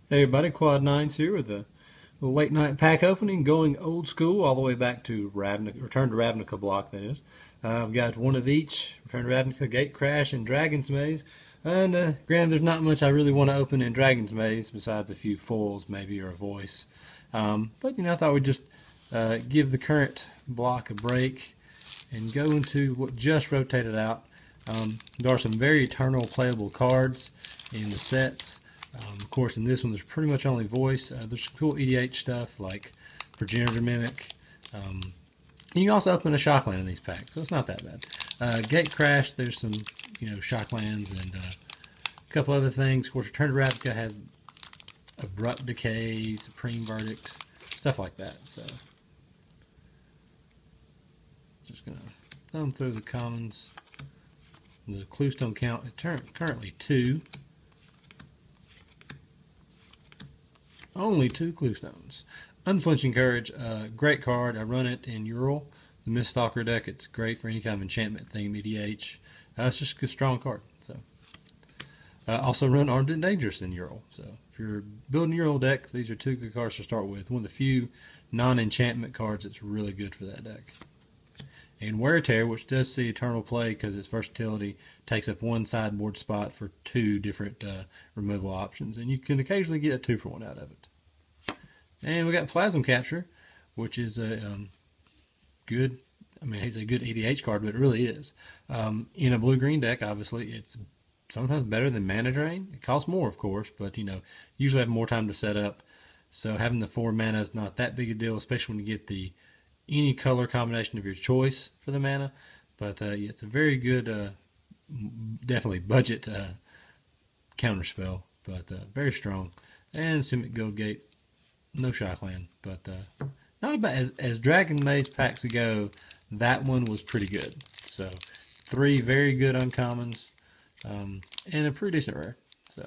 Hey everybody, Quad Nines here with a late night pack opening, going old school all the way back to Ravnica, Return to Ravnica block. That is, I've got one of each: Return to Ravnica, Gate Crash, and Dragon's Maze. And granted, there's not much I really want to open in Dragon's Maze besides a few foils, maybe, or a voice. But I thought we'd just give the current block a break and go into what just rotated out. There are some very eternal playable cards in the sets. Of course, in this one, there's pretty much only voice. There's some cool EDH stuff like Progenitor Mimic. You can also open a Shockland in these packs, so it's not that bad. Gate Crash, there's some Shocklands and a couple other things. Of course, Return to Ravnica has Abrupt Decay, Supreme Verdict, stuff like that. So, just gonna thumb through the commons. The Cluestone count is currently 2. Only 2 Cluestones. Unflinching Courage, great card. I run it in Ural, the Miststalker deck. It's great for any kind of enchantment theme, EDH. It's just a strong card. So, also run Armed and Dangerous in Ural. So, if you're building a Ural deck, these are 2 good cards to start with. One of the few non-enchantment cards that's really good for that deck. And RTR, which does see eternal play because its versatility takes up 1 sideboard spot for 2 different removal options, and you can occasionally get a 2-for-1 out of it. And we got Plasm Capture, which is a good, it's a good EDH card, but it really is. In a blue-green deck, obviously, it's sometimes better than Mana Drain. It costs more, of course, but usually have more time to set up. So having the 4 mana is not that big a deal, especially when you get any color combination of your choice for the mana. But it's a very good, definitely budget counterspell, but very strong. And Simic Guildgate, no Shockland, but not bad. As Dragon Maze packs go, that one was pretty good. So 3 very good uncommons, and a pretty decent rare. So.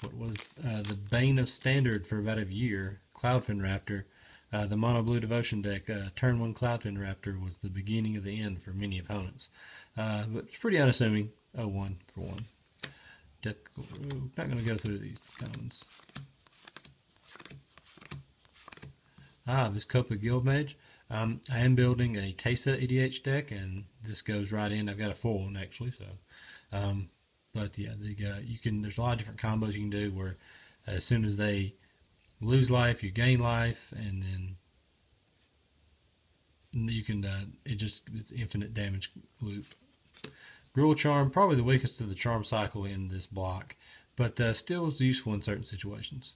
What was the bane of Standard for about a year, Cloudfin Raptor. The Mono Blue Devotion deck, turn 1 Cloudfin Raptor was the beginning of the end for many opponents. But it's pretty unassuming. 1 for 1. Not going to go through these commons. This Copa Guildmage. I am building a Teysa EDH deck, and this goes right in. I've got a full one actually, so. But yeah, you can. There's a lot of different combos you can do where, as soon as they lose life, you gain life, and then you can. It's infinite damage loop. Gruul Charm, probably the weakest of the charm cycle in this block, but still is useful in certain situations.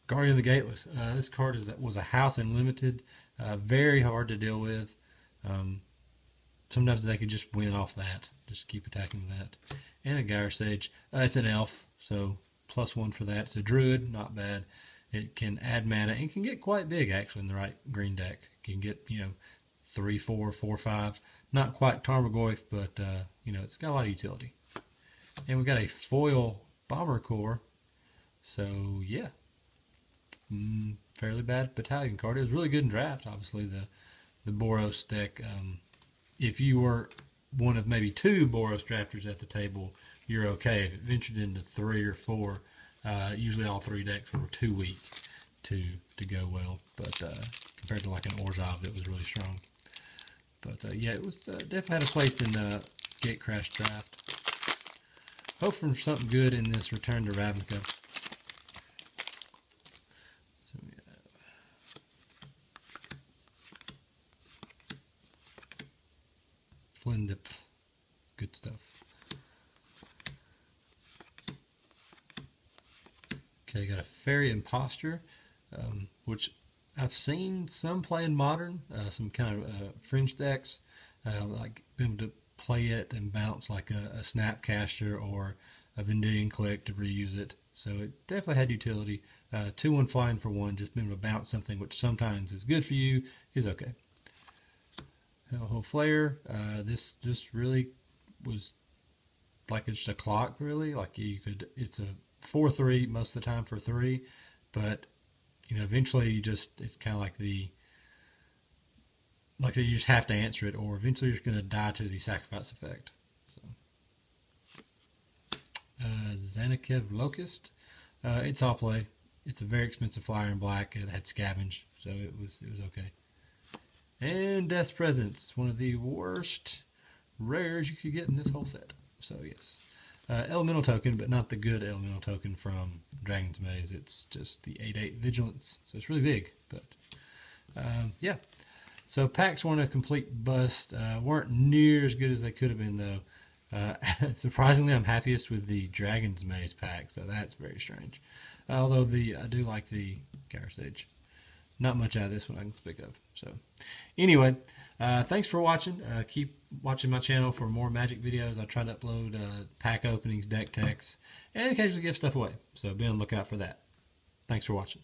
Guardian of the Gateless. This card was a house in limited, very hard to deal with. Sometimes they could just win off that. Just keep attacking with that. And a Gyre Sage. It's an elf, so +1 for that. It's a druid, not bad. It can add mana and can get quite big actually in the right green deck. You can get 3, 4, 4, 5. Not quite Tarmogoyf, but it's got a lot of utility. And we got a foil Bomber Core. So yeah, fairly bad battalion card. It was really good in draft. Obviously the Boros deck. If you were one of maybe 2 Boros drafters at the table, you're okay. If it ventured into 3 or 4, usually all 3 decks were too weak to go well. But compared to like an Orzhov, it was really strong. But yeah, it was definitely had a place in the Gate Crash draft. Hope for something good in this Return to Ravnica. Flindip. Good stuff. Okay, got a Fairy Imposter, which I've seen some play in Modern, some kind of fringe decks, like being able to play it and bounce like a Snapcaster or a Vendian Click to reuse it. So it definitely had utility. 2-1 flying for 1, just being able to bounce something which sometimes is good for you is okay. Hellhole Flare, this just really was like it's a clock, really. Like it's a 4/3 most of the time for 3, but eventually it's kind of like the like I said, you just have to answer it, or eventually you're just going to die to the sacrifice effect. So, Zanikev Locust. It's all play. It's a very expensive flyer in black. It had scavenge, so it was okay. And Death's Presence, one of the worst rares you could get in this whole set. So yes, elemental token, but not the good elemental token from Dragon's Maze. It's just the 8/8 Vigilance, so it's really big. But yeah, so packs weren't a complete bust. Weren't near as good as they could have been though. Surprisingly, I'm happiest with the Dragon's Maze pack, so that's very strange. Although I do like the Gyro Stage. Not much out of this one I can speak of. So, anyway, thanks for watching. Keep watching my channel for more Magic videos. I try to upload pack openings, deck techs, and occasionally give stuff away. So be on the lookout for that. Thanks for watching.